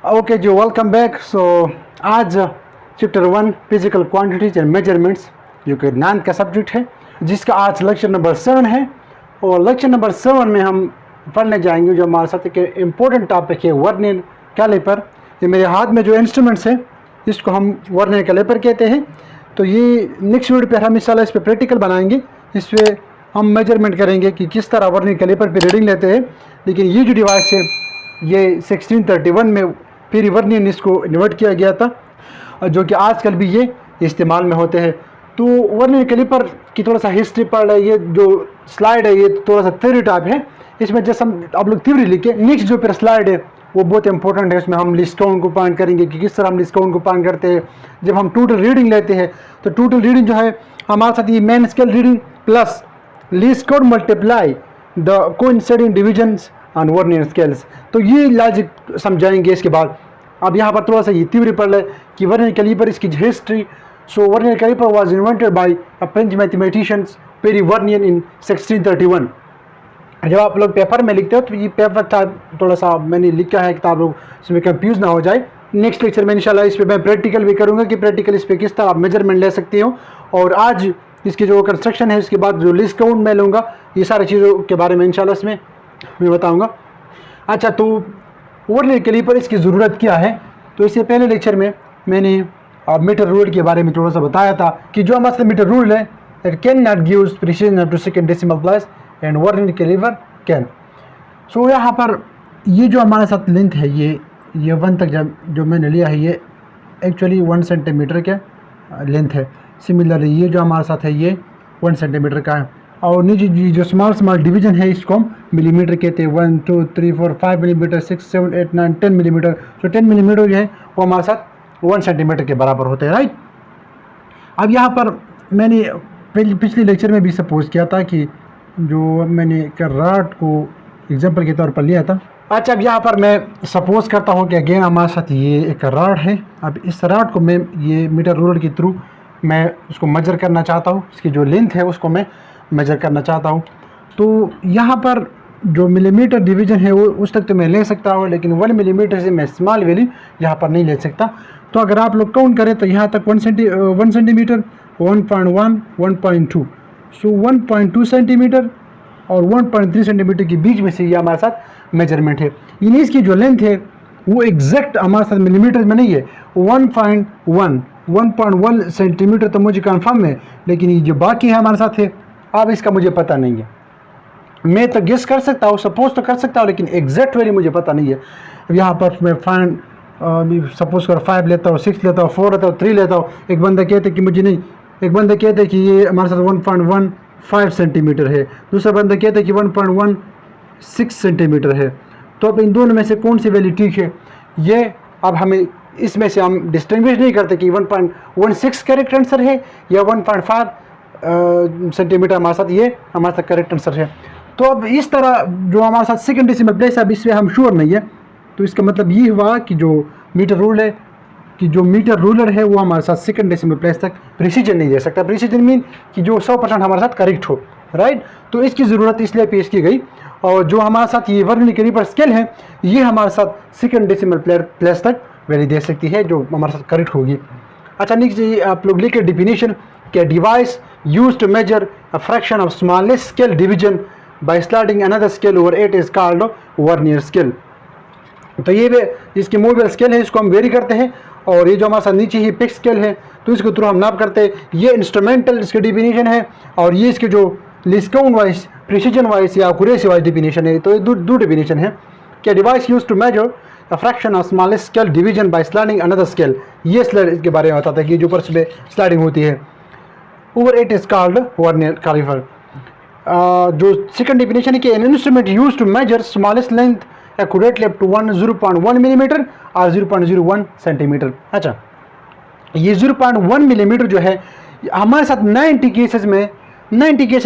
Okay जी, welcome back. आज chapter 1 physical quantities and measurements जो कि 9th का सब्जेक्ट है, जिसका आज लेक्चर नंबर 7 है। और लेक्चर नंबर 7 में हम पढ़ने जाएंगे जो हमारे साथ एक इम्पोर्टेंट टॉपिक है, वर्नियर कैलिपर। ये मेरे हाथ में जो इंस्ट्रूमेंट्स है इसको हम वर्नियर कैलिपर कहते हैं। तो ये नेक्स्ट वीडियो पर हम इंशाल्लाह इस पर प्रैक्टिकल बनाएंगे। इस पर हम मेजरमेंट करेंगे कि किस तरह वर्नियर कैलिपर पर रीडिंग लेते हैं। लेकिन ये जो डिवाइस है ये 1631 में फिर वर्नियर इसको इन्वर्ट किया गया था, जो कि आजकल भी ये इस्तेमाल में होते हैं। तो वर्नियर कैलिपर की थोड़ा सा हिस्ट्री पढ़ रहे। ये जो स्लाइड है ये थोड़ा सा थ्योरी टाइप है। इसमें जैसे हम आप लोग थ्योरी लिखे, नेक्स्ट जो फिर स्लाइड है वो बहुत इंपॉर्टेंट है। इसमें हम लिस्ट काउंट को पॉइंट करेंगे कि किस तरह हम लिस्ट काउंट को पॉइंट करते हैं। जब हम टोटल रीडिंग लेते हैं तो टोटल रीडिंग जो है हमारे साथ ये main scale reading plus list count multiply the coinciding divisions on vernier scales. तो ये लॉजिक समझाएंगे इसके बाद। अब यहाँ पर थोड़ा सा ये थ्योरी पढ़ ले कि वर्नियर कैलिपर, इसकी history. So vernier caliper was invented by a French mathematicians Pierre Vernier in 1631। जब आप लोग पेपर में लिखते हो तो ये पेपर था थोड़ा सा मैंने लिखा है कि आप लोग इसमें कंफ्यूज ना हो जाए। नेक्स्ट लेक्चर में इंशाल्लाह इस पर मैं प्रैक्टिकल भी करूँगा कि प्रैक्टिकल इस पर किस तरह आप मेजरमेंट ले सकते हो। और आज इसकी जो कंस्ट्रक्शन है इसके बाद जो लिस्ट काउंट मैं लूँगा, ये सारी चीज़ों के बारे में इंशाल्लाह इसमें मैं बताऊँगा। अच्छा, तो वर्नियर कैलिपर इसकी ज़रूरत क्या है? तो इससे पहले लेक्चर में मैंने मीटर रूल के बारे में थोड़ा सा बताया था कि जो हमारे मीटर रूल है that can not gives precision up to second decimal place and vernier caliper can. So यहाँ पर ये जो हमारे साथ लेंथ है ये 1 तक जो मैंने लिया है ये एक्चुअली 1 सेंटीमीटर का लेंथ है। सिमिलरली ये जो हमारे साथ है ये 1 सेंटीमीटर का है। और नीचे जो स्मॉल डिवीजन है इसको हम मिलीमीटर कहते हैं। 1 2 3 4 5 मिलीमीटर, 6 7 8 9 10 मिलीमीटर। तो 10 मिलीमीटर जो है वो हमारे साथ 1 सेंटीमीटर के बराबर होते हैं, राइट। अब यहाँ पर मैंने पिछले लेक्चर में भी सपोज किया था कि जो मैंने एक रॉड को एग्जाम्पल के तौर पर लिया था। अच्छा, अब यहाँ पर मैं सपोज करता हूँ कि अगेन हमारे साथ ये एक रॉड है। अब इस रॉड को मैं ये मीटर रूलर के थ्रू मैं उसको मेजर करना चाहता हूँ। इसकी जो लेंथ है उसको मैं मेजर करना चाहता हूँ। तो यहाँ पर जो मिलीमीटर डिवीजन है वो उस तक तो मैं ले सकता हूँ, लेकिन 1 मिलीमीटर से मैं स्मॉल वैल्यू यहाँ पर नहीं ले सकता। तो अगर आप लोग काउंट करें तो यहाँ तक 1 सेंटीमीटर, 1.1, 1.2। सो 1.2 सेंटीमीटर और 1.3 सेंटीमीटर के बीच में से ये हमारे साथ मेजरमेंट है। यानी इसकी जो लेंथ है वो एग्जैक्ट हमारे साथ मिलीमीटर में नहीं है। 1.1 सेंटीमीटर तो मुझे कन्फर्म है, लेकिन ये जो बाकी है हमारे साथ है अब इसका मुझे पता नहीं है। मैं तो गेस कर सकता हूँ, सपोज तो कर सकता हूँ, लेकिन एग्जैक्ट वैल्यू मुझे पता नहीं है। अब यहाँ पर मैं सपोज कर 5 लेता हूँ, 6 लेता हूँ, 4 लेता हूँ, 3 लेता हूँ। एक बंदा कहते कि मुझे नहीं, एक बंदा कहते कि ये हमारे साथ 1.15 सेंटीमीटर है, दूसरा बंदा कहते कि 1.16 सेंटीमीटर है। तो अब इन दोनों में से कौन सी वैल्यू ठीक है, ये अब हमें इसमें से हम डिस्टिंग्विश नहीं करते कि 1.16 करेक्ट आंसर है या 1.5 सेंटीमीटर हमारे साथ ये हमारे साथ करेक्ट आंसर है। तो अब इस तरह जो हमारे साथ सेकंड डेसिमल प्लेस है अब इसमें हम श्योर नहीं है। तो इसका मतलब ये हुआ कि जो मीटर रूल है कि जो मीटर रूलर है वो हमारे साथ सेकंड डेसिमल प्लेस तक प्रिसीजन नहीं दे सकता। प्रिसीजन मीन कि जो 100% हमारे साथ करेक्ट हो, राइट। तो इसकी ज़रूरत इसलिए पेश की गई। और जो हमारे साथ ये वर्नियर कैलिपर स्केल है ये हमारे साथ सेकंड डेसिमल प्लेस तक वैल्यू दे सकती है जो हमारे साथ करेक्ट होगी। अच्छा, नीचे आप लोग लिखे डिफिनीशन के device used to measure a fraction of smallest scale division by sliding another scale over it is called vernier scale. तो ये इसकी मूवेबल स्केल है, इसको हम वेरी करते हैं। और ये जो हमारे साथ नीचे ही फिक्स स्केल है तो इसके थ्रू हम नाप करते हैं। ये इंस्ट्रूमेंटल इसकी डिफिनीशन है और ये इसके जो least count wise, precision wise या एक्यूरेसी वाइज डिफिनीशन है। तो ये दो डिफिनीशन है कि device use to measure a fraction of smallest scale division by sliding another scale। ये स्लाइड इसके बारे में बताता है कि जो ऊपर से स्लाइडिंग होती है over it is called vernier caliper. जो सेकंड डिफिनेशन है कि an instrument used to measure smallest length accurately up to 0.1 millimetre और 0.01 सेंटीमीटर। अच्छा, ये 0.1 मिलीमीटर जो है हमारे साथ 90 केसेस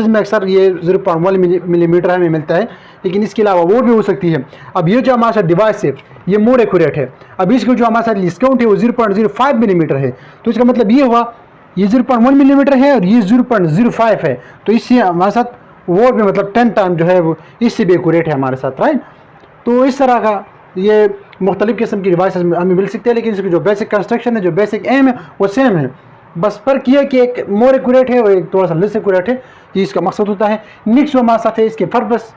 में अक्सर ये 0.1 मिलीमीटर हमें मिलता है, लेकिन इसके अलावा वो भी हो सकती है। अब ये जो हमारे साथ डिवाइस है ये मोर एक्यूरेट है। अब इसको जो हमारे साथ लिस्ट काउंट है वो 0.05 मिलीमीटर है। तो इसका मतलब ये हुआ ये 0.1 मिलीमीटर है और ये 0.05 है। तो इससे हमारे साथ वो भी मतलब 10 टाइम जो है वो इससे भी एक्यूरेट है हमारे साथ, राइट। तो इस तरह का ये मुख्तलिफ़ किस्म की डिवाइस हमें मिल सकते हैं, लेकिन इसकी जो बेसिक कंस्ट्रक्शन है, जो बेसिक एम है वो सेम है। बस फ़र्क ये है कि एक मोर एक्यूरेट है और एक थोड़ा सा लेस एक्यूरेट है, ये इसका मकसद होता है। निक्स जो हमारे साथ है इसके पर्पस,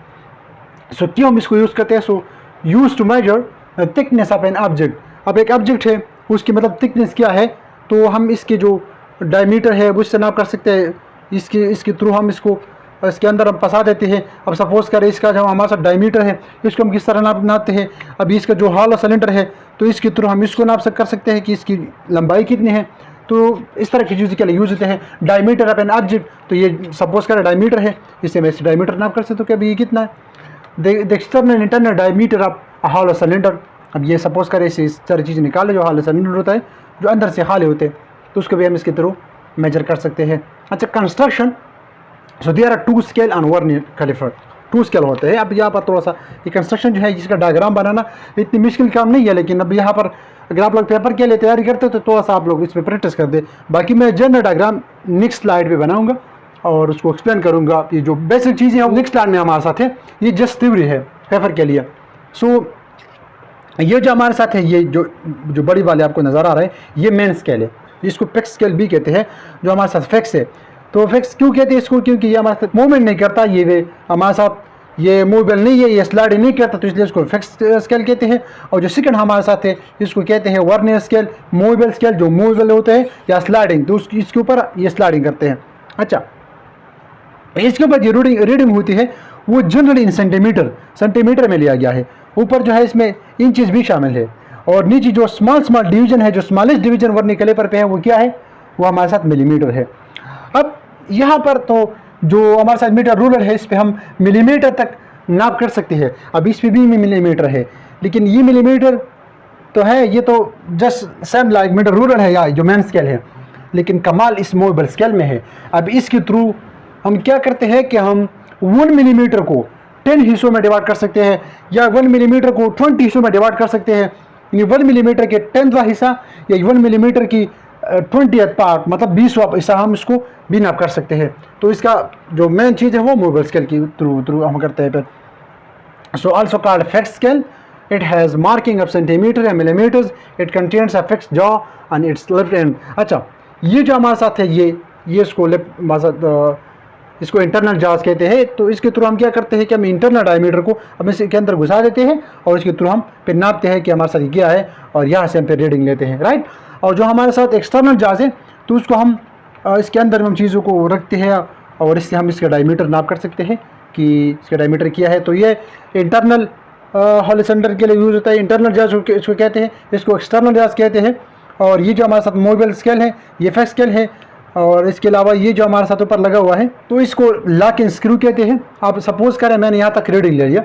सो क्यों हम इसको यूज़ करते हैं, so use to measure thickness of an object. अब एक ऑब्जेक्ट है उसकी मतलब थिकनेस क्या है, तो हम इसके जो डायमीटर है उससे नाप कर सकते हैं। इसके थ्रू हम इसको इसके अंदर हम फंसा देते हैं। अब सपोज़ करें इसका जो हमारे साथ डायमीटर है इसको हम किस तरह नापते हैं। अभी इसका जो हॉलो सिलेंडर है तो इसके थ्रू हम इसको कर सकते हैं कि इसकी लंबाई कितनी है। तो इस तरह की चीज़ों के लिए यूज़ होते हैं। डायमीटर ऑफ एन ऑब्जेक्ट, तो ये सपोज़ करें डायमीटर है, इससे मैं इस डायमीटर नाप कर सकता हूँ कि अभी ये कितना है। The external internal diameter of hollow cylinder. अब ये सपोज़ करें इसे इस तरह चीज़ निकाले जो हॉलो सिलेंडर होता है, जो अंदर से खाली होते हैं, तो उसको भी हम इसके थ्रू मेजर कर सकते हैं। अच्छा, construction, so there are 2 scale on vernier caliper. 2 scale होते हैं। अब यहाँ पर थोड़ा सा ये कंस्ट्रक्शन जो है जिसका डायग्राम बनाना इतनी मुश्किल काम नहीं है, लेकिन अब यहाँ पर अगर आप लोग पेपर के लिए तैयारी करते हो तो थोड़ा सा आप लोग इस पर प्रैक्टिस कर दे। बाकी मैं जनरल डायग्राम नेक्स्ट स्लाइड पे बनाऊंगा और उसको एक्सप्लेन करूँगा। ये जो बेसिक चीज़ें हैं नेक्स्ट स्लाइड में हमारे साथ है, ये जस्ट थ्योरी है पेपर के लिए। सो ये जो हमारे साथ है, ये जो बड़ी वाले आपको नज़र आ रहा है, ये मेन स्केल है, इसको फिक्स स्केल भी कहते हैं, जो हमारे साथ फिक्स है। तो फिक्स क्यों कहते हैं इसको, क्योंकि ये हमारे साथ मूवमेंट नहीं करता, ये हमारे साथ ये मूवेबल नहीं है, ये स्लाइड नहीं करता, तो इसलिए इसको फिक्स स्केल कहते हैं। और जो सेकंड हमारे साथ है इसको कहते हैं वर्नियर स्केल, मूवेबल स्केल, जो मूवेबल होते हैं या स्लाइडिंग, तो इसके ऊपर ये स्लाइडिंग करते हैं। अच्छा, इसके ऊपर जो रीडिंग होती है वो जनरली इन सेंटीमीटर में लिया गया है। ऊपर जो है इसमें इंचेस भी शामिल है, और नीचे जो स्मॉल डिवीजन है, जो स्मॉलेस्ट डिवीजन वर्नियर कैलिपर पे है वो क्या है, वो हमारे साथ मिलीमीटर है। अब यहाँ पर तो जो हमारे साथ मीटर रूलर है, इस पर हम मिलीमीटर तक नाप कर सकते हैं। अब इस पर भी मिलीमीटर है, लेकिन ये मिलीमीटर तो है, ये तो just same like meter ruler है या जो मेन स्केल है, लेकिन कमाल इस मूवेबल स्केल में है। अब इसके थ्रू हम क्या करते हैं कि हम 1 मिलीमीटर को 10 हिस्सों में डिवाइड कर सकते हैं, या 1 मिलीमीटर को 20 हिस्सों में डिवाइड कर सकते हैं। यानी 1 मिलीमीटर के 10वां हिस्सा या 1 मिलीमीटर की 20th पार्ट, मतलब 20वां हिस्सा हम इसको भी नाप कर सकते हैं। तो इसका जो मेन चीज़ है वो मूवेबल स्केल की थ्रू हम करते हैं। So also called fixed scale, it has marking of centimetre या millimetres, it contains a fixed jaw on its left end. अच्छा, ये जो हमारे साथ है ये इसको इसको इंटरनल जाज कहते हैं। तो इसके थ्रू हम क्या करते हैं कि हम इंटरनल डायमीटर को हम इसके अंदर घुसा देते हैं और इसके थ्रू हम फिर नापते हैं कि हमारे साथ क्या है, और यहाँ से हम फिर रीडिंग लेते हैं, राइट। और जो हमारे साथ एक्सटर्नल जाज है तो उसको हम इसके अंदर हम चीज़ों को रखते हैं और इससे हम इसका डायमीटर नाप कर सकते हैं कि इसका डायमीटर क्या है। तो ये इंटरनल हॉलो सिलेंडर के लिए यूज़ होता है। इंटरनल जाज इसको कहते हैं, इसको एक्सटर्नल जाज कहते हैं। और ये जो हमारे साथ मूवेबल स्केल है ये फिक्स्ड स्केल है। और इसके अलावा ये जो हमारे साथ ऊपर लगा हुआ है तो इसको लॉक एंड स्क्रू कहते हैं। आप सपोज़ करें मैंने यहाँ तक रीडिंग ले लिया,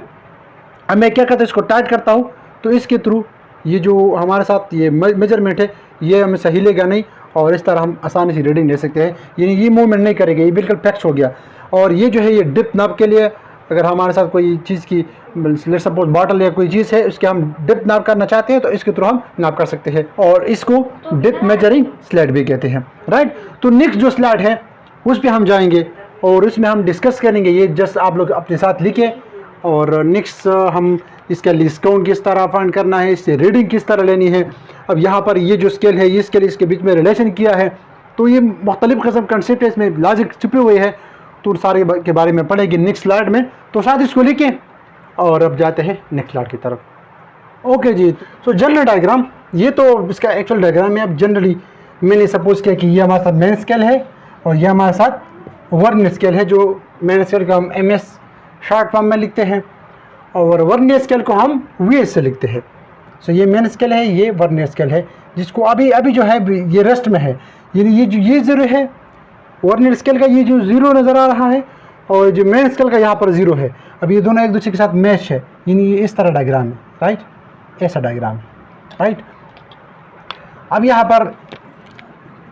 अब मैं क्या करता हूँ इसको टाइट करता हूँ, तो इसके थ्रू ये जो हमारे साथ ये मेजरमेंट है ये हमें सही लेगा नहीं, और इस तरह हम आसानी से रीडिंग ले सकते हैं। यानी ये मूवमेंट नहीं करेगा, ये बिल्कुल फिक्स हो गया। और ये जो है ये डिप नाप के लिए, अगर हमारे साथ कोई चीज़ की लेट सपोज बॉटल या कोई चीज़ है उसके हम डिप नाप करना चाहते हैं तो इसके थ्रू हम नाप कर सकते हैं, और इसको डिप मेजरिंग स्लाइड भी कहते हैं, राइट। तो नेक्स्ट जो स्लाइड है उस पर हम जाएंगे और उसमें हम डिस्कस करेंगे। ये जस्ट आप लोग अपने साथ लिखें, और नेक्स्ट हम इसका डिस्काउंट किस तरह फाइंड करना है, इससे रीडिंग किस तरह लेनी है। अब यहाँ पर ये जो स्केल है ये स्केल इसके बीच में रिलेशन किया है, तो ये मुख्तलिफ़ किस्म कंसेप्ट है, इसमें लॉजिक छुपे हुए हैं, तो सारे के बारे में पढ़ेंगे नेक्स्ट स्लाइड में। तो शायद इसको लिखें और अब जाते हैं नेक्स्ट स्लाइड की तरफ। ओके जी, तो जनरल डायग्राम ये तो इसका एक्चुअल डायग्राम है। अब जनरली मैंने सपोज किया कि ये हमारे साथ मेन स्केल है और ये हमारे साथ वर्नियर स्केल है, जो मेन स्केल को हम MS शॉर्ट फॉर्म में लिखते हैं और वर्नियर स्केल को हम VS से लिखते हैं। सो ये मेन स्केल है, ये वर्नियर स्केल है, जिसको अभी जो है ये रेस्ट में है। ये ज़ीरो है वर्नियर स्केल का, ये जो ज़ीरो नज़र आ रहा है, और जो मेन स्केल का यहाँ पर ज़ीरो है। अब ये दोनों एक दूसरे के साथ मैच है, यानी ये इस तरह डायग्राम है, राइट, ऐसा डायग्राम, राइट। अब यहाँ पर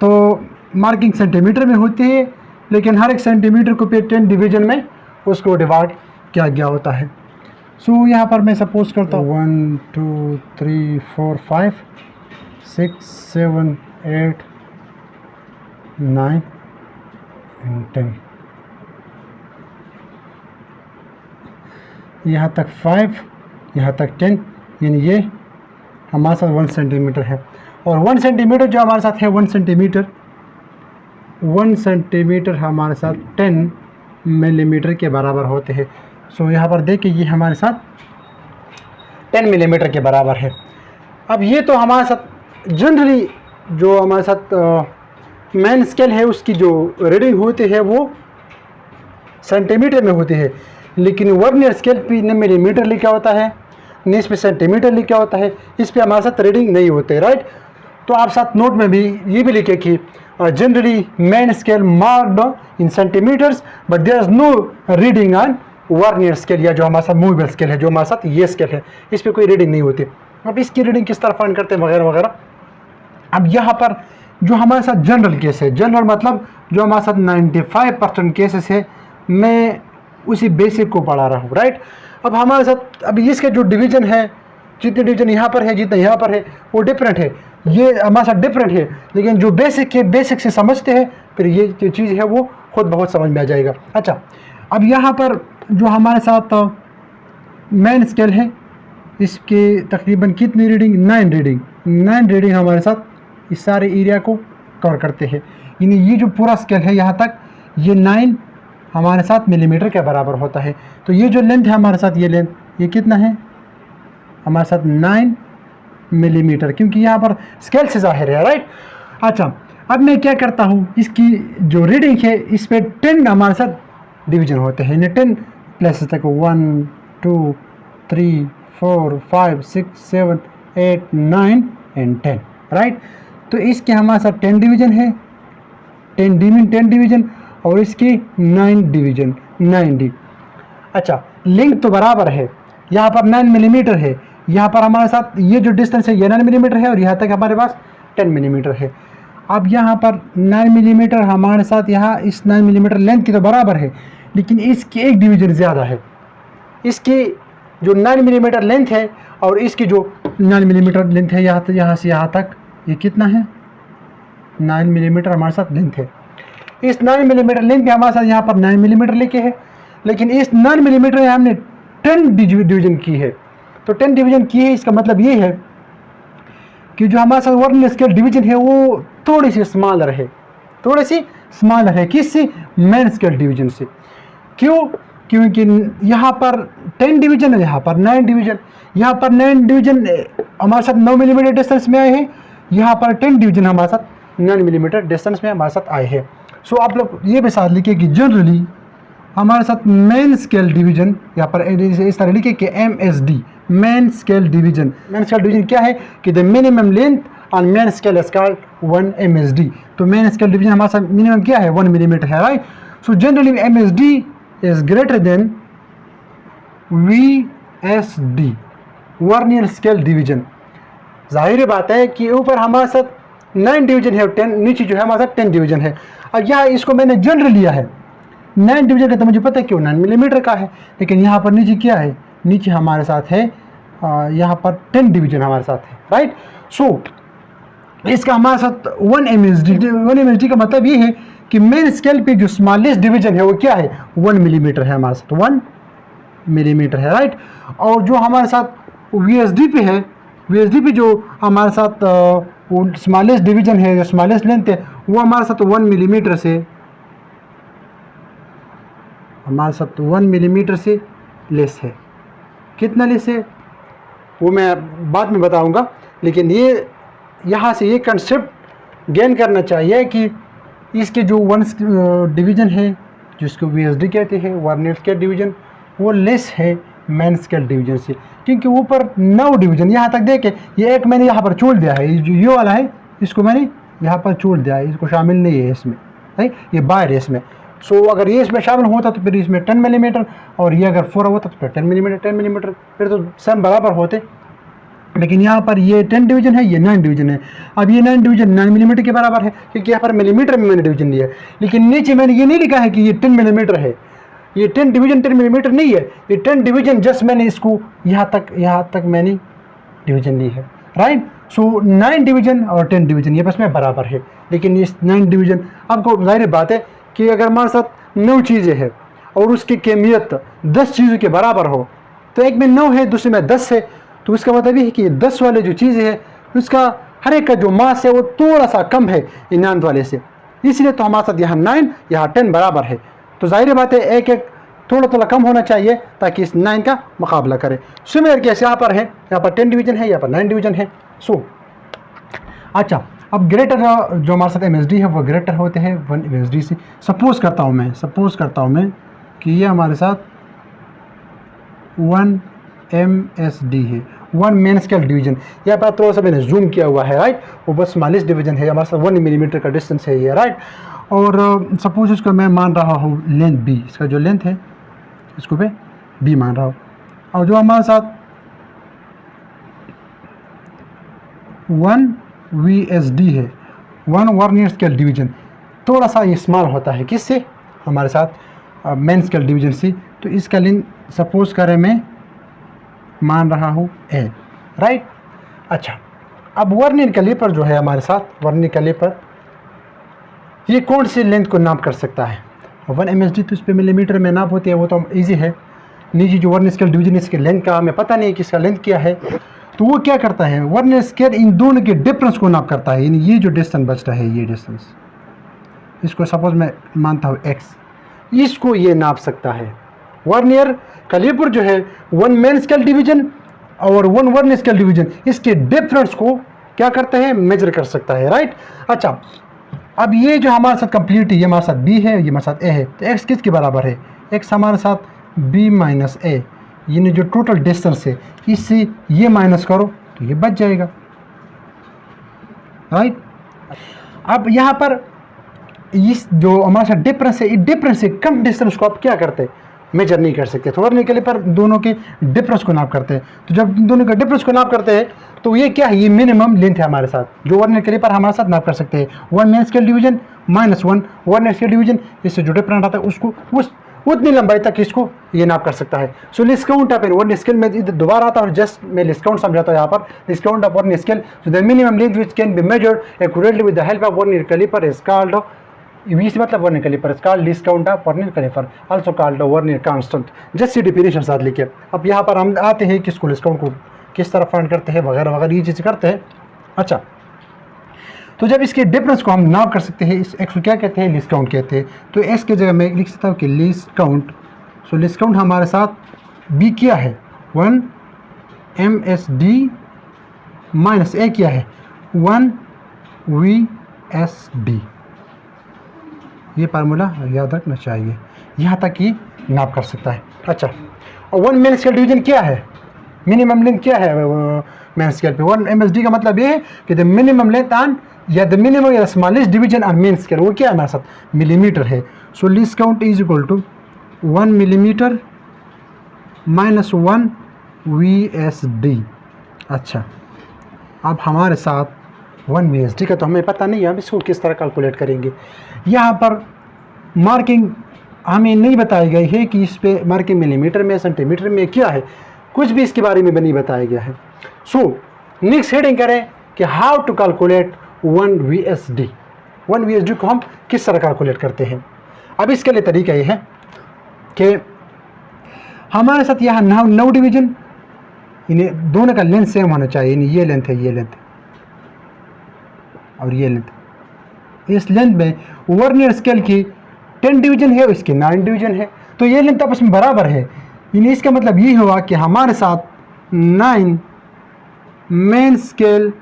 तो मार्किंग सेंटीमीटर में होती है, लेकिन हर एक सेंटीमीटर को 10 डिवीजन में उसको डिवाइड किया गया होता है। सो यहाँ पर मैं सपोज करता हूँ 1 2 3 4 5 6 7 8 9 and 10, यहाँ तक 5, यहाँ तक 10, यानी ये हमारे साथ 1 सेंटीमीटर है। और 1 सेंटीमीटर जो हमारे साथ है 1 सेंटीमीटर हमारे साथ 10 मिलीमीटर के बराबर होते हैं। सो यहाँ पर देखिए ये हमारे साथ 10 मिलीमीटर के बराबर है। अब ये तो हमारे साथ जनरली जो हमारे साथ मेन स्केल है उसकी जो रीडिंग होती है वो सेंटीमीटर में होती है, लेकिन वर्नियर स्केल पे न मिलीमीटर लिखा होता है न इस पे सेंटीमीटर लिखा होता है, इस पे हमारे साथ रीडिंग नहीं होते, राइट। तो आप साथ नोट में भी ये भी लिखे कि generally main scale marked in centimeters but there is no reading on vernier scale, या जो हमारे साथ मूवेबल स्केल है, जो हमारे साथ ये स्केल है, इस पर कोई रीडिंग नहीं होती। अब इसकी रीडिंग किस तरह फाइंड करते हैं वगैरह वगैरह। अब यहाँ पर जो हमारे साथ जनरल केस है, जनरल मतलब जो हमारे साथ 95% केसेस है, मैं उसी बेसिक को पढ़ा रहा हूँ, राइट। अब हमारे साथ अब इसके जो डिवीजन है, जितने डिवीजन यहाँ पर है जितना यहाँ पर है वो डिफरेंट है, ये हमारे साथ डिफरेंट है, लेकिन जो बेसिक है बेसिक से समझते हैं फिर ये जो चीज़ है वो खुद बहुत समझ में आ जाएगा। अच्छा, अब यहाँ पर जो हमारे साथ मेन स्केल है इसके तकरीबन कितनी रीडिंग 9 रीडिंग हमारे साथ इस सारे एरिया को कवर करते हैं, यानी ये जो पूरा स्केल है यहाँ तक ये 9 हमारे साथ मिलीमीटर के बराबर होता है। तो ये जो लेंथ है हमारे साथ, ये लेंथ ये कितना है हमारे साथ 9 मिलीमीटर, क्योंकि यहाँ पर स्केल से जाहिर है, राइट। अच्छा, अब मैं क्या करता हूँ, इसकी जो रीडिंग है इस पर 10 हमारे साथ डिवीजन होते हैं, यानी 10 प्लेसेस तक 1 2 3 4 5 6 7 8 9 एंड 10, राइट। तो इसके हमारे साथ 10 डिवीजन है, 10 डिवीजन और इसकी 9 डिवीजन 9D। अच्छा, लिंक तो बराबर है, यहाँ पर 9 मिलीमीटर है, यहाँ पर हमारे साथ ये जो डिस्टेंस है ये 9 मिलीमीटर है और यहाँ तक हमारे पास 10 मिलीमीटर है। अब यहाँ पर 9 मिलीमीटर हमारे साथ यहाँ इस 9 मिलीमीटर लेंथ की तो बराबर है, लेकिन इसकी एक डिवीजन ज़्यादा है। इसकी जो 9 मिलीमीटर लेंथ है और इसकी जो 9 मिलीमीटर लेंथ है यहाँ से यहाँ तक ये कितना है 9 मिलीमीटर हमारे साथ लेंथ है। इस 9 मिलीमीटर लेंथ भी हमारे साथ यहाँ पर 9 मिलीमीटर लेके है, लेकिन इस 9 मिलीमीटर हमने 10 डिवीजन की है। तो 10 डिवीजन की है, इसका मतलब ये है कि जो हमारे साथ वर्नियर स्केल डिवीजन है वो थोड़ी सी स्मॉलर है, किससे मेन स्केल डिवीजन से। क्यों? क्योंकि यहाँ पर 10 डिवीजन है, यहाँ पर 9 डिवीजन, यहाँ पर 9 डिवीजन हमारे साथ 9 मिलीमीटर डिस्टेंस में आए हैं, यहाँ पर 10 डिवीजन हमारे साथ 9 मिलीमीटर डिस्टेंस में हमारे साथ आए हैं। सो आप लोग ये भी साथ लिखिए कि जनरली हमारे साथ मेन स्केल डिवीजन यहाँ पर इस तरह लिखिए कि MSD main scale division. Main scale division क्या है कि the minimum length on main scale is called 1 MSD। तो मेन स्केल डिवीजन हमारे साथ मिनिमम क्या है 1 मिलीमीटर है, right. So generally MSD is greater than VSD vernier scale division. जाहिर बात है कि ऊपर हमारे साथ 9 डिवीजन है और 10 नीचे जो है हमारे साथ 10 डिवीजन है। और यहाँ इसको मैंने जनरल लिया है 9 डिवीजन का, तो मुझे पता है क्यों 9 मिलीमीटर का है, लेकिन यहाँ पर नीचे क्या है, नीचे हमारे साथ है यहाँ पर 10 डिवीजन हमारे साथ है, राइट। सो इसका हमारे साथ 1 MSD का मतलब ये है कि मेन स्केल पे जो स्मॉलेस्ट डिवीजन है वो क्या है 1 मिलीमीटर है, हमारे साथ 1 मिलीमीटर है, राइट। और जो हमारे साथ VSD पे है, VSD पे जो हमारे साथ वो स्मॉलेस्ट डिवीजन है, जो स्मॉलेस्ट लेंथ है वो हमारे साथ 1 मिलीमीटर से लेस है। कितना लेस है वो मैं बाद में बताऊंगा, लेकिन ये यहाँ से ये कंसेप्ट गेन करना चाहिए कि इसके जो 1 डिवीजन है जिसको VSD कहते हैं वर्नियर स्केल डिवीजन, वो लेस है मेन स्केल डिवीजन से, क्योंकि ऊपर 9 डिवीजन यहाँ तक देखे, ये एक मैंने यहाँ पर छोड़ दिया है, जो ये वाला है इसको मैंने यहाँ पर छोड़ दिया है, इसको शामिल नहीं है इसमें, राइट, ये बाहर है इसमें। सो अगर ये इसमें शामिल होता तो फिर इसमें 10 मिलीमीटर और ये अगर 4 होता तो फिर 10 मिलीमीटर फिर तो सेम बराबर होते, लेकिन यहाँ पर ये 10 डिवीजन है, ये 9 डिवीजन है। अब ये 9 डिवीजन 9 मिलीमीटर के बराबर है, क्योंकि यहाँ पर मिलीमीटर में मैंने डिवीजन लिया है, लेकिन नीचे मैंने ये नहीं लिखा है कि ये 10 मिलीमीटर है, ये 10 डिवीजन 10 मिलीमीटर नहीं है, ये 10 डिवीजन जस्ट मैंने इसको यहाँ तक मैंने डिवीजन ली है, राइट। सो 9 डिवीजन और 10 डिवीजन ये बस में बराबर है, लेकिन ये 9 डिवीजन आपको जाहिर बात है कि अगर हमारे साथ 9 चीज़ें हैं और उसकी केमियत 10 चीज़ों के बराबर हो, तो एक में 9 है दूसरे में 10 है, तो इसका मतलब ये है कि 10 वाले जो चीज़ है उसका हर एक का जो मास है वो थोड़ा सा कम है इन 9 वाले से, इसलिए तो हमारे साथ यहाँ 9 यहाँ 10 बराबर है। तो जाहिर बात है एक एक थोड़ा थोड़ा कम होना चाहिए ताकि इस 9 का मुकाबला करे। सिमिलर केस यहाँ पर है, यहाँ पर 10 डिवीजन है, यहाँ पर 9 डिवीजन है। सो अच्छा, अब ग्रेटर जो हमारे साथ MSD है वो ग्रेटर होते हैं 1 MSD से। सपोज़ करता हूँ मैं कि ये हमारे साथ 1 MSD है, 1 मेन स्केल डिवीजन। यहाँ पर थोड़ा सा मैंने जूम किया हुआ है, राइट, वो बस 44 डिवीजन है, हमारे साथ 1 मिलीमीटर का डिस्टेंस है ये, राइट। और सपोज इसको मैं मान रहा हूँ लेंथ B, इसका जो लेंथ है इसको मैं B मान रहा हूँ। और जो हमारे साथ 1 VSD है, 1 वर्नियर स्केल डिवीजन, थोड़ा सा ये स्मॉल होता है किससे, हमारे साथ मेन स्केल डिवीजन से। तो इसका लेंथ सपोज करें मैं मान रहा हूँ A, राइट। अच्छा, अब वर्नियर कैलिपर जो है हमारे साथ, वर्नियर कैलिपर ये कौन सी लेंथ को नाप कर सकता है। 1 MSD तो इस पर मिलीमीटर में नाप होती है, वो तो ईजी है। नीचे जो वर्नियर स्केल डिवीजन इसके लेंथ का हमें पता नहीं है कि इसका लेंथ क्या है, तो वो क्या करता है, वर्नियर स्केल इन दोनों के डिफरेंस को नाप करता है। यानी ये जो डिस्टेंस बचता है, ये डिस्टेंस, इसको सपोज मैं मानता हूँ x, इसको ये नाप सकता है। वर्नियर कैलिपर जो है 1 मेन स्केल डिवीजन और 1 वर्नियर स्केल डिवीजन, इसके डिफरेंस को क्या करते हैं, मेजर कर सकता है, राइट। अच्छा, अब ये जो हमारे साथ कंप्लीट है, ये हमारे साथ B है, ये हमारे साथ A है, तो x किसके बराबर है, x हमारे साथ B माइनस A, यानी जो टोटल डिस्टेंस है इससे ये माइनस करो तो ये बच जाएगा, राइट। अब यहाँ पर इस जो हमारे साथ डिफरेंस है, इस डिफरेंस से कम डिस्टेंस को आप क्या करते हैं, मेजर नहीं कर सकते। तो वर्नियर कैलिपर दोनों के डिफरेंस को नाप करते हैं। तो जब दोनों के डिफरेंस को नाप करते हैं तो ये क्या है, ये मिनिमम लेंथ है हमारे साथ, जो वर्नियर कैलिपर हमारे साथ नाप कर सकते हैं। 1 main scale division minus 1 vernier scale division, इससे जो डिफरेंस आता है उसको उतनी लंबाई तक इसको ये नाप कर सकता है। So least count of vernier scale में इधर दोबारा आता है, और जस्ट मैं लिस्ट काउंट समझाता हूँ यहाँ पर। Least count of vernier scale, so the minimum length which can be measured accurately with the help of vernier caliper is called, इस मतलब vernier caliper is called least count of vernier caliper, also called vernier constant. Just ये definition साथ लिखे। अब यहाँ पर हम आते हैं किसको, लिस्ट काउंट को किस तरह फाइंड करते हैं वगैरह वगैरह, ये चीज़ करते हैं। अच्छा, तो जब इसके डिफरेंस को हम नाप कर सकते हैं, इस एक्स को क्या कहते हैं, लिस्ट काउंट कहते हैं। तो एक्स की जगह मैं लिख सकता हूँ कि लिस्ट काउंट। सो लिस्ट काउंट हमारे साथ B क्या है, 1 MSD माइनस A क्या है, 1 VSD। ये फार्मूला याद रखना चाहिए, यहाँ तक ही नाप कर सकता है। अच्छा, और 1 मेन स्केल डिवीजन क्या है, मिनिमम लेंथ क्या है मेन स्केल पे। 1 MSD का मतलब ये है कि द मिनिमम लेंथ ऑन या द मिनिमम या smallest division on main scale, वो क्या है हमारे साथ, मिलीमीटर है। So least count is equal to 1 millimetre minus 1 VSD। अच्छा, अब हमारे साथ 1 VSD का तो हमें पता नहीं है, हम इसको किस तरह कैलकुलेट करेंगे। यहाँ पर मार्किंग हमें नहीं बताई गई है कि इस पे मार्किंग मिलीमीटर में, सेंटीमीटर में क्या है, कुछ भी इसके बारे में नहीं बताया गया है। सो नेक्स्ट हेडिंग करें कि how to calculate 1 VSD। 1 VSD को हम किस तरह कैलकुलेट करते हैं। अब इसके लिए तरीका ये है कि हमारे साथ यहाँ 9 डिवीजन, इन्हें दोनों का लेंथ सेम होना चाहिए, यानी ये लेंथ है, ये लेंथ और ये लेंथ। इस लेंथ में वर्नियर स्केल की 10 डिवीजन है, इसकी 9 डिवीजन है, तो ये लेंथ आपस में बराबर है। यानी इसका मतलब ये हुआ कि हमारे साथ 9 मेन स्केल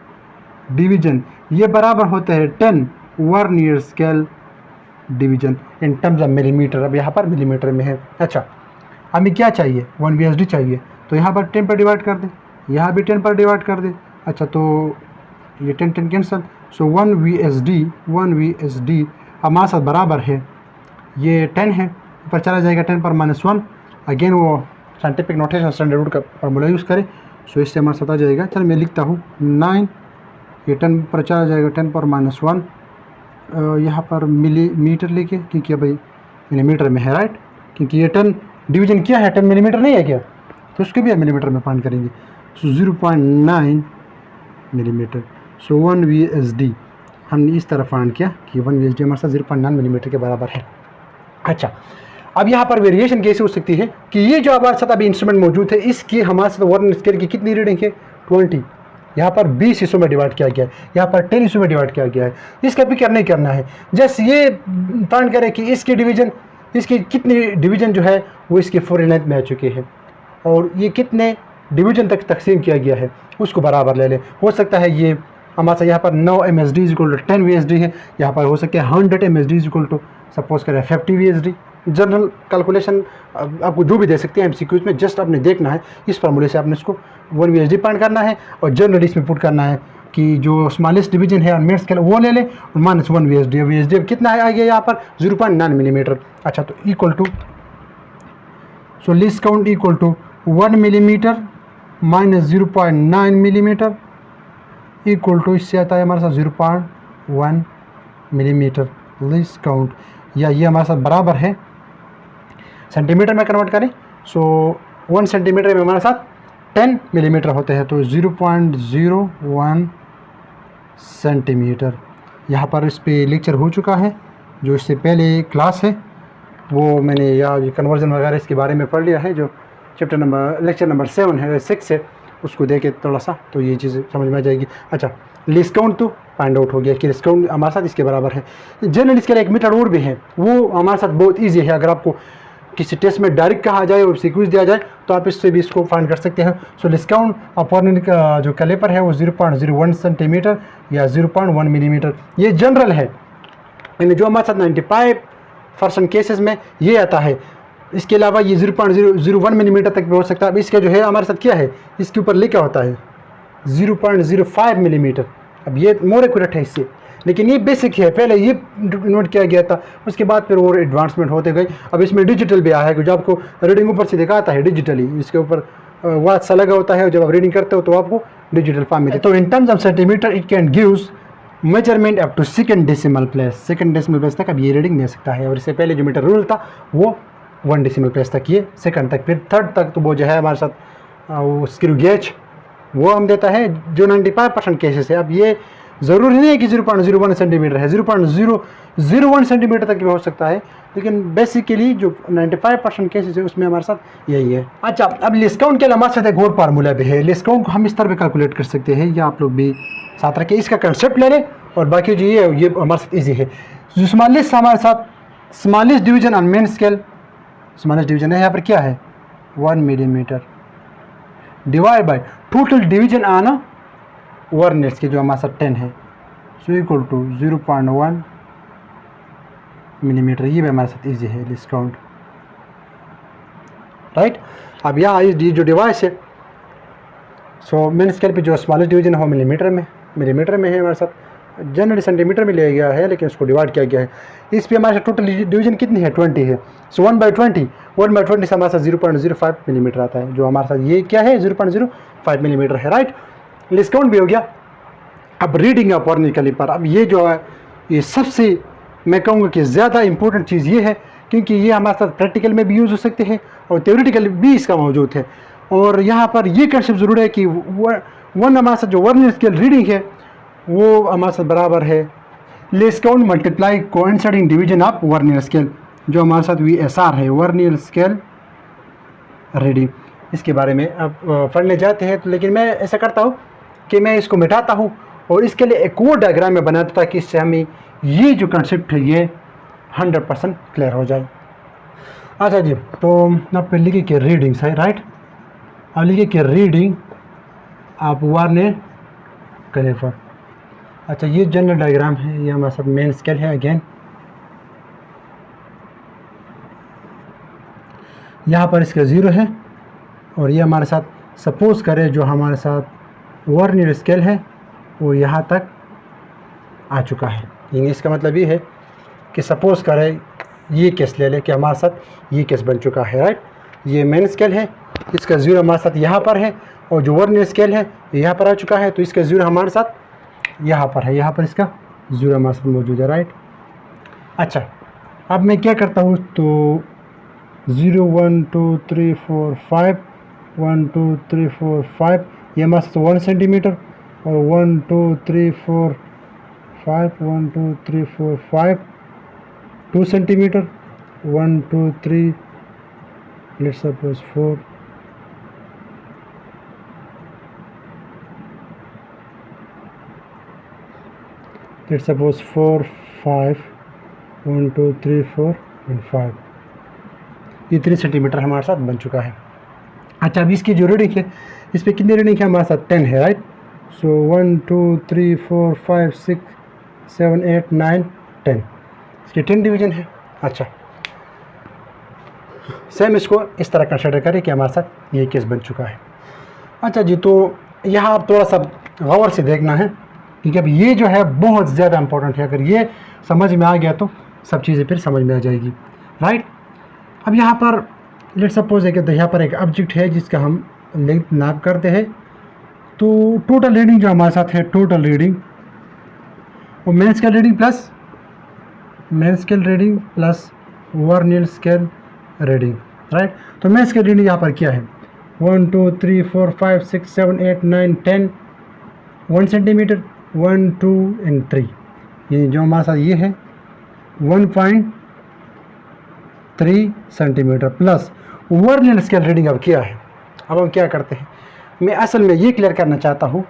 डिवीजन ये बराबर होते हैं 10 vernier scale division in terms of millimetre. अब यहाँ पर मिलीमीटर में है। अच्छा, हमें क्या चाहिए, 1 VSD चाहिए, तो यहाँ पर 10 पर डिवाइड कर दें, यहाँ भी 10 पर डिवाइड कर दें। अच्छा, तो ये 10 कैंसल, सो 1 VSD हमारे साथ बराबर है, ये 10 है, ऊपर चला जाएगा 10 पर माइनस 1। अगेन वो साइंटिफिक नोटेशन स्टैंडर्ड रूट का फॉर्मूला यूज़ करें, सो इससे हमारे साथ आ जाएगा। चल मैं लिखता हूँ 9, ये 10 पर चला जाएगा 10 पर माइनस 1, यहाँ पर मिलीमीटर लिखे क्योंकि भाई मिलीमीटर में है, राइट, क्योंकि ये 10 डिवीजन क्या है, 10 मिलीमीटर नहीं है क्या, तो उसके भी मिलीमीटर में फाइंड करेंगे। सो 0.9 मिलीमीटर। सो 1 VSD हमने इस तरह फाइंड किया कि 1 VSD हमारे साथ 0.9 मिलीमीटर के बराबर है। अच्छा, अब यहाँ पर वेरिएशन कैसे हो सकती है कि ये जो हमारे साथ अभी इंस्ट्रूमेंट मौजूद है, इसकी हमारे साथ वर्नियर स्केल की कितनी रीडिंग है 20, यहाँ पर 20 हिस्सों में डिवाइड किया गया है, यहाँ पर 10 हिस्सों में डिवाइड किया गया है। इसका भी करना ही करना है, जस्ट ये फाइंड करें कि इसकी डिवीजन, इसकी कितनी डिवीजन जो है वो इसकी फुल लेंथ में आ चुकी है और ये कितने डिवीजन तक तकसीम किया गया है उसको बराबर ले लें। हो सकता है ये हमारे साथ यहाँ पर 9 MSD इक्वल टू 10 VSD है, यहाँ पर हो सकता है 100 MSD इक्वल टू सपोज करें 50 VSD। जनरल कैलकुलेशन आपको जो भी दे सकते हैं MCQs में, जस्ट आपने देखना है इस फार्मूले से आपने इसको 1 VSD फाइंड करना है और जनरली इसमें पुट करना है कि जो स्मॉलेस्ट डिवीजन है ऑन स्केल वो ले लें और -1 VSD। VSD अब कितना है आ गया यहाँ पर 0.9 मिलीमीटर। अच्छा, तो equal to, so least count equal to 1 millimetre minus 0.9 millimeter equal to, इससे आता है हमारे साथ 0.1 मिलीमीटर लीस्ट काउंट, या ये हमारे साथ बराबर है सेंटीमीटर में कन्वर्ट करें। सो 1 सेंटीमीटर में हमारे साथ 10 मिलीमीटर होते हैं, तो 0.01 सेंटीमीटर। यहाँ पर इस पे लेक्चर हो चुका है, जो इससे पहले क्लास है वो मैंने या कन्वर्जन वगैरह इसके बारे में पढ़ लिया है, जो लेक्चर नंबर 7 है 6 है, उसको देखे थोड़ा सा तो ये चीज़ समझ में आ जाएगी। अच्छा, लीस्ट काउंट तो फाइंड आउट हो गया कि लीस्ट काउंट हमारे साथ इसके बराबर है। जनरल इसके लिए एक मेथड और भी है, वो हमारे साथ बहुत ईजी है। अगर आपको किसी टेस्ट में डायरेक्ट कहा जाए और सीक्वेंस दिया जाए तो आप इससे भी इसको फाइंड कर सकते हैं। सो लीस्ट काउंट अपॉर्निंग का जो कैलिपर है वो 0.01 सेंटीमीटर या 0.1 मिलीमीटर, ये जनरल है। यानी जो हमारे साथ 95% केसेस में ये आता है। इसके अलावा ये 0.001 मिलीमीटर तक भी हो सकता है। अब इसका जो है हमारे साथ क्या है, इसके ऊपर लिखा होता है 0.05 मिलीमीटर। अब ये मोर एक्यूरेट है इससे, लेकिन ये बेसिक है, पहले ये नोट किया गया था, उसके बाद फिर और एडवांसमेंट होते गए। अब इसमें डिजिटल भी आया है, जो आपको रीडिंग ऊपर से दिखाता है डिजिटली, इसके ऊपर वाच सा लगा होता है, जब आप रीडिंग करते हो तो आपको डिजिटल फॉर्म मिलता है। तो in terms of centimeter it can gives measurement up to second decimal place, second decimal place तक अब ये रीडिंग दे सकता है। और इससे पहले जो मीटर रूल था वो 1 डेसिमल प्लेस तक, ये सेकंड तक, फिर थर्ड तक तो वो जो है हमारे साथ वो स्क्रू गेज वो हम देता है, जो 95% केसेस है। अब ये ज़रूरी नहीं है कि 0.01 सेंटीमीटर है, 0.001 सेंटीमीटर तक भी हो सकता है, लेकिन बेसिकली जो 95% केसेस है उसमें हमारे साथ यही है। अच्छा, अब लीस्ट काउंट के लिए हमारे साथ एक और फार्मूला भी है। लीस्ट काउंट को हम इस तरह पे कैलकुलेट कर सकते हैं, या आप लोग भी साथ रखें, इसका कंसेप्ट ले लें और बाकी जो ये हमारे साथ ईजी है। जो स्मॉलेस्ट हमारे साथ smallest division on main scale, smallest division है यहाँ पर क्या है 1 millimetre divide by total division on vernier scale जो हमारे साथ 10 है, सो इक्वल टू 0.1 मिलीमीटर। ये भी हमारे साथ ईजी है लीस्ट काउंट, राइट। अब यहाँ ये जो डिवाइस है, सो मेन स्केल पे जो स्मॉलेस्ट डिवीजन है वो मिलीमीटर में है हमारे साथ, जनरली सेंटीमीटर में लिया गया है, लेकिन उसको डिवाइड किया गया है। इस पे हमारे साथ टोटल डिवीजन कितनी है 20 है, सो 1/20 से हमारे साथ 0.05 मिलीमीटर आता है, जो हमारे साथ ये क्या है 0.05 मिलीमीटर है, राइट। लीस्ट काउंट भी हो गया। अब रीडिंग ऑफ वर्नियर कैलिपर, अब ये जो है ये सबसे मैं कहूँगा कि ज़्यादा इंपॉर्टेंट चीज़ ये है, क्योंकि ये हमारे साथ प्रैक्टिकल में भी यूज़ हो सकते हैं और थ्योरेटिकल भी इसका मौजूद है। और यहाँ पर ये कंसेप्ट ज़रूर है कि वन हमारे साथ जो वर्नियर स्केल रीडिंग है वो हमारे साथ बराबर है least count multiply coinciding division of vernier scale, जो हमारे साथ VSR है, वर्नियर स्केल रीडिंग। इसके बारे में अब पढ़ने जाते हैं, तो लेकिन मैं ऐसा करता हूँ कि मैं इसको मिटाता हूँ और इसके लिए एक और डायग्राम में बनाता ताकि इससे हमें ये जो कंसेप्ट है ये 100% क्लियर हो जाए। अच्छा जी, तो आप पे लिखिए कि रीडिंग्स है, राइट। अब लिखिए कि रीडिंग आप वर्नियर कैलिपर। अच्छा, ये जनरल डायग्राम है, ये हमारे साथ मेन स्केल है अगेन। यहाँ पर इसका 0 है और ये हमारे साथ सपोज करें जो हमारे साथ वर्नियर स्केल है वो यहाँ तक आ चुका है। यानी इसका मतलब ये है कि सपोज करें ये केस ले लें कि हमारे साथ ये केस बन चुका है, राइट। ये मेन स्केल है, इसका 0 हमारे साथ यहाँ पर है, और जो वर्नियर स्केल है यहाँ पर आ चुका है, तो इसका 0 हमारे साथ यहाँ पर है, यहाँ पर इसका 0 हमारे साथ मौजूद है, राइट। अच्छा, अब मैं क्या करता हूँ, तो 0 1 2 3 4 5 1 2 3 4 5 ये हमारे साथ 1 सेंटीमीटर, और 1 2 3 4 5 1 2 3 4 5 2 centimetre, 1 2 3, let's suppose 4, let's suppose 4 5, 1 2 3 4 and 5, ये 3 सेंटीमीटर हमारे साथ बन चुका है। अच्छा, अब इसकी जो रीडिंग है, इस पर कितनी रीडिंग है हमारे साथ? 10 है, राइट। सो 1 2 3 4 5 6 7 8 9 10, इसकी 10 डिवीजन है। अच्छा, सेम इसको इस तरह कंसिडर करें कि हमारे साथ ये केस बन चुका है। अच्छा जी, तो यहाँ आप थोड़ा सा गौर से देखना है, क्योंकि अब ये जो है बहुत ज़्यादा इंपॉर्टेंट है। अगर ये समझ में आ गया तो सब चीज़ें फिर समझ में आ जाएगी, राइट। अब यहाँ पर लेट्स सपोज है कि यहाँ पर एक ऑब्जेक्ट है जिसका हम लेंथ नाप करते हैं। तो टोटल रीडिंग जो हमारे साथ है, टोटल रीडिंग वो main scale reading plus vernier scale reading, right. तो मेन स्केल रीडिंग यहाँ पर क्या है? 1 2 3 4 5 6 7 8 9 10, 1 सेंटीमीटर, 1 2 and 3, ये जो हमारे साथ ये है 1.3 centimetre plus vernier scale reading. अब क्या है? अब हम क्या करते हैं, मैं असल में ये क्लियर करना चाहता हूँ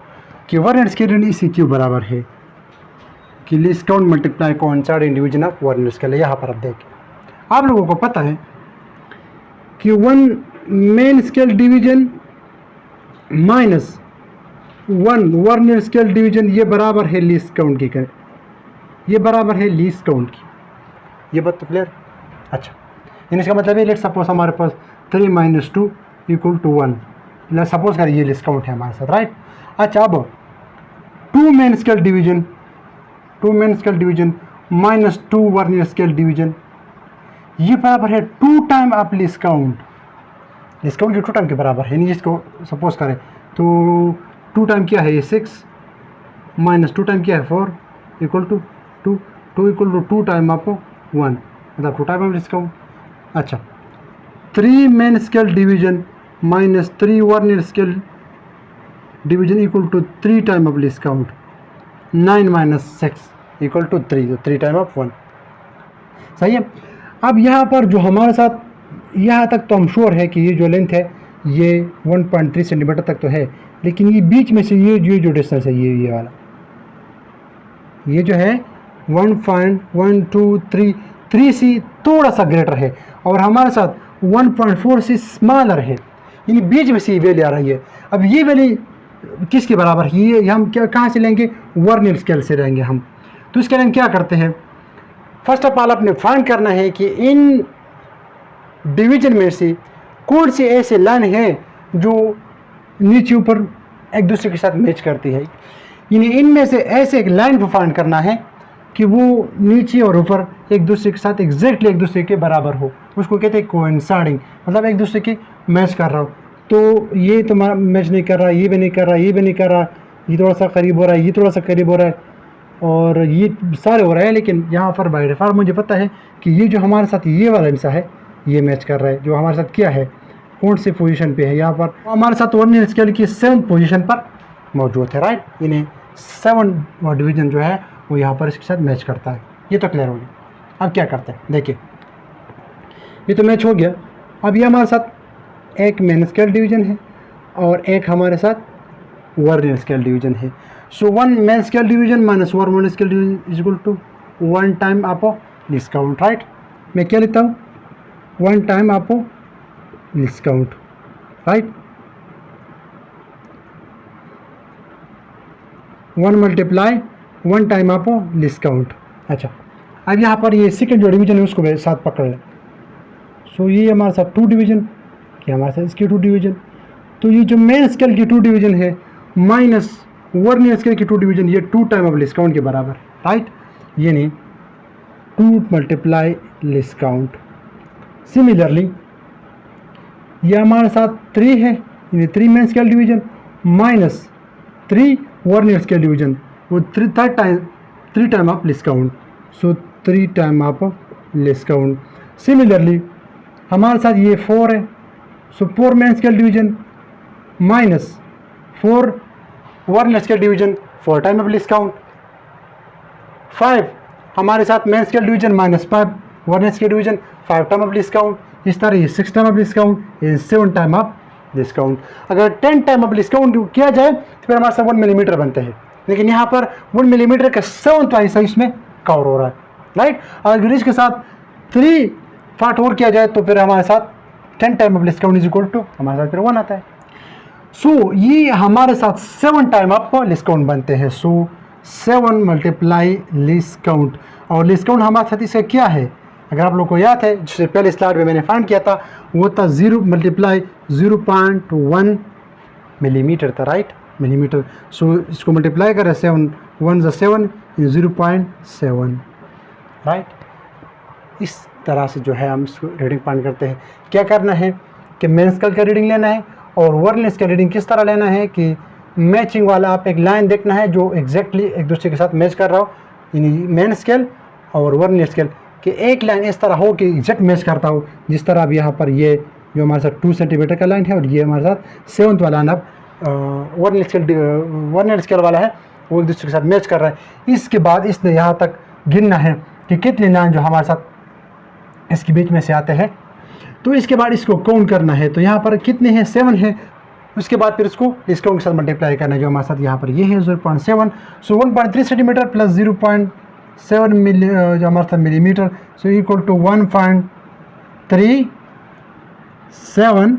कि वर्नियर स्केल रीडिंग इसी क्यों बराबर है कि least count multiply coinciding division of vernier scale. यहाँ पर आप देखें, आप लोगों को पता है कि 1 main scale division minus 1 vernier scale division, ये बराबर है लीस्ट काउंट की, करें ये बराबर है लीस्ट काउंट की। ये बात तो क्लियर? अच्छा, इसका मतलब है लेट्स सपोज हमारे पास 3 - 2 = 1, सपोज करिए ये लीस्ट काउंट है हमारे साथ, राइट। अच्छा, अब 2 main scale division minus 2 vernier scale division, ये बराबर है 2 टाइम ऑफ लीस्ट काउंट की 2 टाइम के बराबर है। यानी इसको सपोज करें तो 2 टाइम क्या है, ये 6 माइनस 2 टाइम क्या है 4 = 2 = 2 टाइम ऑफ 1, मतलब 2 टाइम ऑफ लीस्ट काउंट। अच्छा, 3 main scale division minus 3 vernier scale division = 3 time of least count, 9 - 6 = 3, तो 3 टाइम ऑफ 1, सही है। अब यहाँ पर जो हमारे साथ यहाँ तक तो हम श्योर है कि ये जो लेंथ है ये 1.3 सेंटीमीटर तक तो है, लेकिन ये बीच में से ये जो डिस्टेंस है ये वाला, ये जो है 1.123 से थोड़ा सा ग्रेटर है, और हमारे साथ 1.4 से स्मॉलर है, यानी बीच में से ये वैल्यू आ रही है। अब ये वैल्यू किसके बराबर है? ये हम क्या कहाँ से लेंगे? वर्नियर स्केल से लेंगे हम। तो इसके लिए हम क्या करते हैं, फर्स्ट ऑफ ऑल अपने फाइंड करना है कि इन डिवीजन में से कौन सी ऐसे लाइन है जो नीचे ऊपर एक दूसरे के साथ मैच करती है। यानी इनमें से ऐसे एक लाइन को फाइंड करना है कि वो नीचे और ऊपर एक दूसरे के साथ एग्जैक्टली एक दूसरे के बराबर हो, उसको कहते हैं कोइंसाइडिंग, मतलब एक दूसरे की मैच कर रहा हो। तो ये तुम्हारा मैच नहीं कर रहा, ये भी नहीं कर रहा, ये भी नहीं कर रहा, ये थोड़ा सा करीब हो रहा है, ये थोड़ा सा करीब हो रहा है, और ये सारे हो रहे हैं। लेकिन यहाँ पर बाय डिफ़ॉल्ट मुझे पता है कि ये जो हमारे साथ ये वाला हिस्सा है ये मैच कर रहा है, जो हमारे साथ क्या है, कौन सी पोजीशन पे है, यहाँ पर हमारे साथ वर्नियर स्केल की 7th पोजीशन पर मौजूद है, राइट। इन्हें 7 डिवीजन जो है वो यहाँ पर इसके साथ मैच करता है। ये तो क्लियर हो गया। अब क्या करते हैं, देखिए ये तो मैच हो गया। अब ये हमारे साथ एक मेन स्केल डिवीजन है और एक हमारे साथ वर्नियर स्केल डिवीजन है। सो 1 main scale division minus 1 vernier scale division = 1 time of least count, right. मैं क्या लिखता हूँ, 1 time of least count, right. 1 multiply 1 time of least count. अच्छा, अब यहाँ पर ये सेकंड जो डिवीजन है उसको साथ पकड़ लें। सो ये हमारे साथ 2 डिवीजन, कि हमारे साथ इसकी 2 डिवीजन। तो ये जो मेन स्केल की 2 डिवीजन है माइनस वर्नियर स्केल की 2 डिवीजन, ये 2 टाइम ऑफ लीस्ट काउंट के बराबर, राइट। ये नहीं 2 मल्टीप्लाई लीस्ट काउंट। सिमिलरली ये हमारे साथ 3 है, यानी 3 main scale division minus 3 vernier scale division, वो 3 time of least count. So 3 time of least count. Similarly हमारे साथ ये 4 है, सो 4 main scale division minus 4 vernier scale division, 4 time of least count. 5 हमारे साथ main scale division minus 5 vernier scale division 5 time of least count, इस तरह ये 6 time of least count, ये 7 टाइम ऑफ लीस्ट काउंट। अगर 10 टाइम ऑफ लीस्ट काउंट किया जाए तो फिर हमारे साथ 1 मिलीमीटर बनते हैं, लेकिन यहाँ पर 1 मिलीमीटर का 7वां हिस्सा इसमें कवर हो रहा है, राइट। अगर इसके साथ 3 पार्ट और किया जाए तो फिर हमारे साथ 10 time of least count is equal to हमारे साथ फिर 1 आता है। सो ये हमारे साथ 7 टाइम ऑफ लीस्ट काउंट बनते हैं। सो 7 मल्टीप्लाई लीस्ट काउंट, और लीस्ट काउंट हमारे साथ इसका क्या है, अगर आप लोग को याद है जिससे पहले स्लाइड में मैंने फाइंड किया था, वो था 0 मल्टीप्लाई 0.1 मिलीमीटर था, राइट, मिलीमीटर। सो इसको मल्टीप्लाई करें 7 1 7 0.7, राइट। इस तरह से जो है हम इसको रीडिंग फाइंड करते हैं। क्या करना है कि मेन स्केल का रीडिंग लेना है, और वर्नियर स्केल रीडिंग किस तरह लेना है कि मैचिंग वाला आप एक लाइन देखना है जो एग्जैक्टली एक दूसरे के साथ मैच कर रहा हो, यानी मेन स्केल और वर्नियर स्केल कि एक लाइन इस तरह हो कि एग्जैक्ट मैच करता हो। जिस तरह अब यहाँ पर ये जो हमारे साथ 2 सेंटीमीटर का लाइन है और ये हमारे साथ 7th वाला लाइन अब वर्नियर स्केल वाला है, वो एक दूसरे के साथ मैच कर रहा है। इसके बाद इसने यहाँ तक गिनना है कि कितने लाइन जो हमारे साथ इसके बीच में से आते हैं, तो इसके बाद इसको काउंट करना है। तो यहाँ पर कितने हैं, 7 है। उसके बाद फिर इसको इस काउंट के साथ मल्टीप्लाई करना है जो हमारे साथ यहाँ पर ये है 0.7। सो 1.3 सेंटीमीटर प्लस 0.7 मिली जो हमारे साथ मिलीमीटर, सो इक्वल टू 1.37